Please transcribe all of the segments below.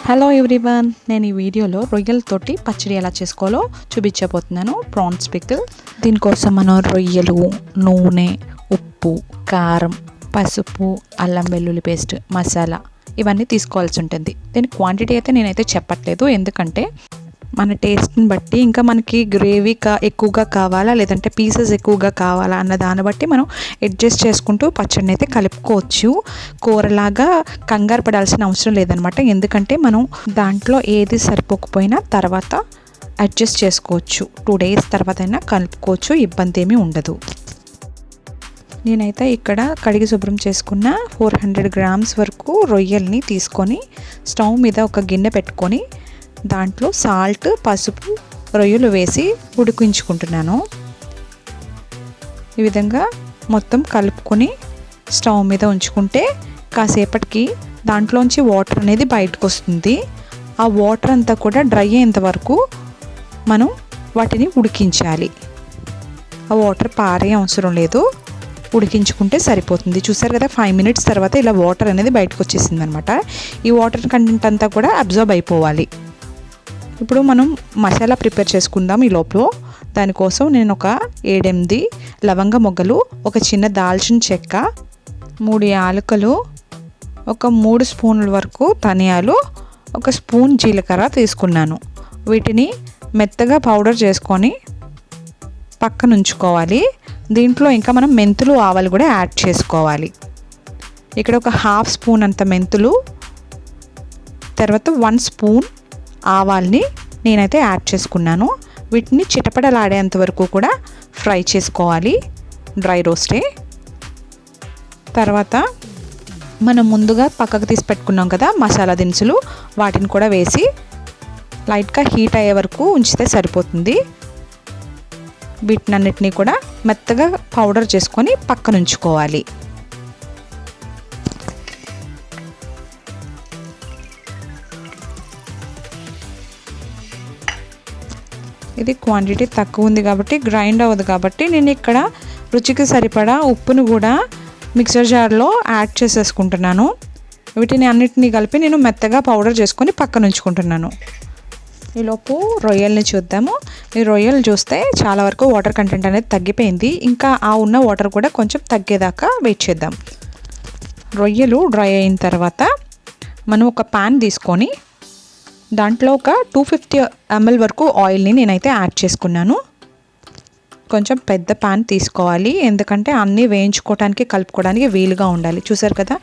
Hello everyone, నేను ఈ వీడియోలో రొయ్యలతోటి పచ్చడి ఎలా చేసుకోవాలో చూపించబోతున్నాను. Prawns pickle. దీనికోసం మనం రొయ్యలు, నూనె, ఉప్పు, కారం, పసుపు, అల్లం వెల్లుల్లి పేస్ట్, మసాలా ఇవన్నీ తీసుకోవాల్సి ఉంటుంది. దీని క్వాంటిటీ అయితే నేనైతే చెప్పట్లేదు, ఎందుకంటే మన టేస్ట్ని బట్టి, ఇంకా మనకి గ్రేవీ ఎక్కువగా కావాలా లేదంటే పీసెస్ ఎక్కువగా కావాలా అన్న దాన్ని బట్టి మనం అడ్జస్ట్ చేసుకుంటూ పచ్చడిని అయితే కలుపుకోవచ్చు. కూరలాగా కంగారు పడాల్సిన అవసరం లేదనమాట, ఎందుకంటే మనం దాంట్లో ఏది సరిపోకపోయినా తర్వాత అడ్జస్ట్ చేసుకోవచ్చు. 2 days తర్వాత అయినా కలుపుకోవచ్చు, ఇబ్బంది ఏమీ ఉండదు. నేనైతే ఇక్కడ కడిగి శుభ్రం చేసుకున్న 400 grams వరకు రొయ్యల్ని తీసుకొని స్టవ్ మీద ఒక గిన్నె పెట్టుకొని దాంట్లో సాల్ట్, పసుపు, రొయ్యలు వేసి ఉడికించుకుంటున్నాను. ఈ విధంగా మొత్తం కలుపుకొని స్టవ్ మీద ఉంచుకుంటే కాసేపటికి దాంట్లోంచి వాటర్ అనేది బయటకు వస్తుంది. ఆ వాటర్ అంతా కూడా డ్రై అయ్యేంత వరకు మనం వాటిని ఉడికించాలి. ఆ వాటర్ పారే అవసరం లేదు, ఉడికించుకుంటే సరిపోతుంది. చూసారు కదా, 5 minutes తర్వాత ఇలా వాటర్ అనేది బయటకు వచ్చేసింది అనమాట. ఈ వాటర్ కంటెంట్ అంతా కూడా అబ్జర్బ్ అయిపోవాలి. ఇప్పుడు మనం మసాలా ప్రిపేర్ చేసుకుందాం. ఈ లోపల దానికోసం నేను ఒక 7-8 లవంగ మొగ్గలు, ఒక చిన్న దాల్చిన చెక్క, 3 యాలకులు, ఒక 3 స్పూన్ల వరకు ధనియాలు, 1 స్పూన్ జీలకర్ర తీసుకున్నాను. వీటిని మెత్తగా పౌడర్ చేసుకొని పక్కన ఉంచుకోవాలి. దీంట్లో ఇంకా మనం మెంతులు, ఆవాలు కూడా యాడ్ చేసుకోవాలి. ఇక్కడ ఒక 1/2 స్పూన్ అంత మెంతులు, తర్వాత 1 స్పూన్ ఆవాల్ని నేనైతే యాడ్ చేసుకున్నాను. వీటిని చిటపటలాడేంత వరకు కూడా ఫ్రై చేసుకోవాలి, డ్రై రోస్టే. తర్వాత మనం ముందుగా పక్కకు తీసి పెట్టుకున్నాం కదా మసాలా దినుసులు, వాటిని కూడా వేసి లైట్గా హీట్ అయ్యే వరకు ఉంచితే సరిపోతుంది. వీటినన్నిటినీ కూడా మెత్తగా పౌడర్ చేసుకొని పక్కన ఉంచుకోవాలి. ఇది క్వాంటిటీ తక్కువ ఉంది కాబట్టి గ్రైండ్ అవ్వదు, కాబట్టి నేను ఇక్కడ రుచికి సరిపడా ఉప్పును కూడా మిక్సర్ జార్లో యాడ్ చేసేసుకుంటున్నాను. వీటిని అన్నిటినీ కలిపి నేను మెత్తగా పౌడర్ చేసుకొని పక్కన ఉంచుకుంటున్నాను. ఈలోపు రొయ్యల్ని చూద్దాము. ఈ రొయ్యలు చూస్తే చాలా వరకు వాటర్ కంటెంట్ అనేది తగ్గిపోయింది. ఇంకా ఆ ఉన్న వాటర్ కూడా కొంచెం తగ్గేదాకా వెయిట్ చేద్దాం. రొయ్యలు డ్రై అయిన తర్వాత మనం ఒక ప్యాన్ తీసుకొని దాంట్లో ఒక 250 ml వరకు ఆయిల్ని నేనైతే యాడ్ చేసుకున్నాను. కొంచెం పెద్ద ప్యాన్ తీసుకోవాలి, ఎందుకంటే అన్నీ వేయించుకోవడానికి, కలుపుకోవడానికి వీలుగా ఉండాలి. చూసారు కదా,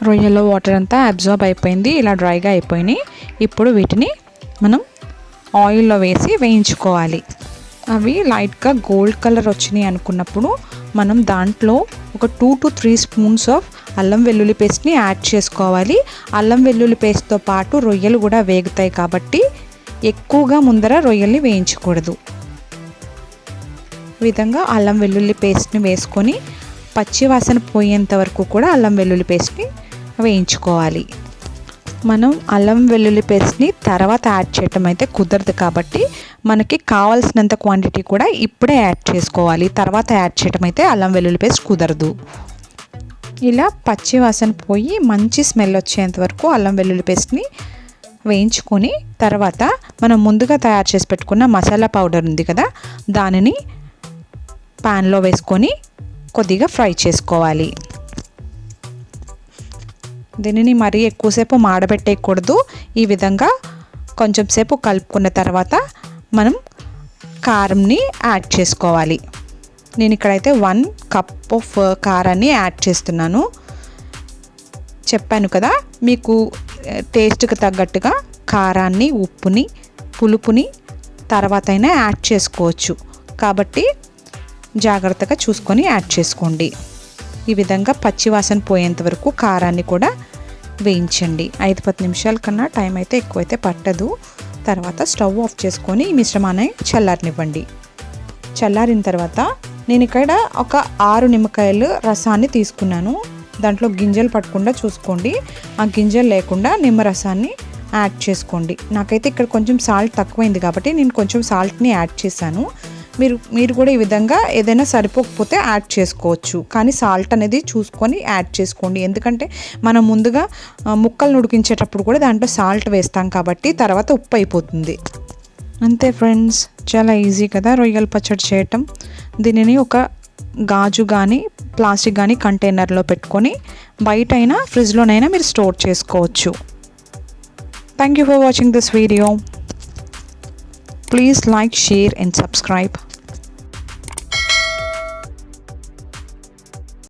రొయ్యల్లో వాటర్ అంతా అబ్జార్బ్ అయిపోయింది, ఇలా డ్రైగా అయిపోయినాయి. ఇప్పుడు వీటిని మనం ఆయిల్లో వేసి వేయించుకోవాలి. అవి లైట్గా గోల్డ్ కలర్ వచ్చినాయి అనుకున్నప్పుడు మనం దాంట్లో ఒక 2 to 3 స్పూన్స్ ఆఫ్ అల్లం వెల్లుల్లి పేస్ట్ని యాడ్ చేసుకోవాలి. అల్లం వెల్లుల్లి పేస్ట్తో పాటు రొయ్యలు కూడా వేగుతాయి కాబట్టి ఎక్కువగా ముందర రొయ్యల్ని వేయించకూడదు. ఈ విధంగా అల్లం వెల్లుల్లి పేస్ట్ని వేసుకొని పచ్చి వాసన పోయేంత వరకు కూడా అల్లం వెల్లుల్లి పేస్ట్ని వేయించుకోవాలి. మనం అల్లం వెల్లుల్లి పేస్ట్ని తర్వాత యాడ్ చేయటం అయితే కుదరదు, కాబట్టి మనకి కావాల్సినంత క్వాంటిటీ కూడా ఇప్పుడే యాడ్ చేసుకోవాలి. తర్వాత యాడ్ చేయటం అయితే అల్లం వెల్లుల్లి పేస్ట్ కుదరదు. ఇలా పచ్చి వాసన పోయి మంచి స్మెల్ వచ్చేంత వరకు అల్లం వెల్లుల్లి పేస్ట్ని వేయించుకొని తర్వాత మనం ముందుగా తయారు చేసి పెట్టుకున్న మసాలా పౌడర్ ఉంది కదా, దానిని ప్యాన్లో వేసుకొని కొద్దిగా ఫ్రై చేసుకోవాలి. దీనిని మరీ ఎక్కువసేపు మాడబెట్టేయకూడదు. ఈ విధంగా కొంచెం సేపు కలుపుకున్న తర్వాత మనం కారంని యాడ్ చేసుకోవాలి. నేను ఇక్కడైతే 1 cup ఆఫ్ కారాన్ని యాడ్ చేస్తున్నాను. చెప్పాను కదా, మీకు టేస్ట్కి తగ్గట్టుగా కారాన్ని, ఉప్పుని, పులుపుని తర్వాత అయినా యాడ్ చేసుకోవచ్చు, కాబట్టి జాగ్రత్తగా చూసుకొని యాడ్ చేసుకోండి. ఈ విధంగా పచ్చి వాసన పోయేంత వరకు కారాన్ని కూడా వేయించండి. 5-10 నిమిషాల కన్నా టైం అయితే ఎక్కువైతే పట్టదు. తర్వాత స్టవ్ ఆఫ్ చేసుకొని ఈ మిశ్రమాన్ని చల్లారనివ్వండి. చల్లారిన తర్వాత నేను ఇక్కడ ఒక 6 నిమ్మకాయలు రసాన్ని తీసుకున్నాను. దాంట్లో గింజలు పట్టకుండా చూసుకోండి, ఆ గింజలు లేకుండా నిమ్మరసాన్ని యాడ్ చేసుకోండి. నాకైతే ఇక్కడ కొంచెం సాల్ట్ తక్కువైంది కాబట్టి నేను కొంచెం సాల్ట్ని యాడ్ చేశాను. మీరు కూడా ఈ విధంగా ఏదైనా సరిపోకపోతే యాడ్ చేసుకోవచ్చు, కానీ సాల్ట్ అనేది చూసుకొని యాడ్ చేసుకోండి. ఎందుకంటే మనం ముందుగా ముక్కలు ఉడికించేటప్పుడు కూడా దాంట్లో సాల్ట్ వేస్తాం కాబట్టి తర్వాత ఉప్పు అయిపోతుంది. అంతే ఫ్రెండ్స్, చాలా ఈజీ కదా రొయ్యల పచ్చడి చేయటం. దీనిని ఒక గాజు కానీ ప్లాస్టిక్ కానీ కంటైనర్లో పెట్టుకొని బయటైనా ఫ్రిడ్జ్లోనైనా మీరు స్టోర్ చేసుకోవచ్చు. Thank you for watching this video. Please like, share and subscribe.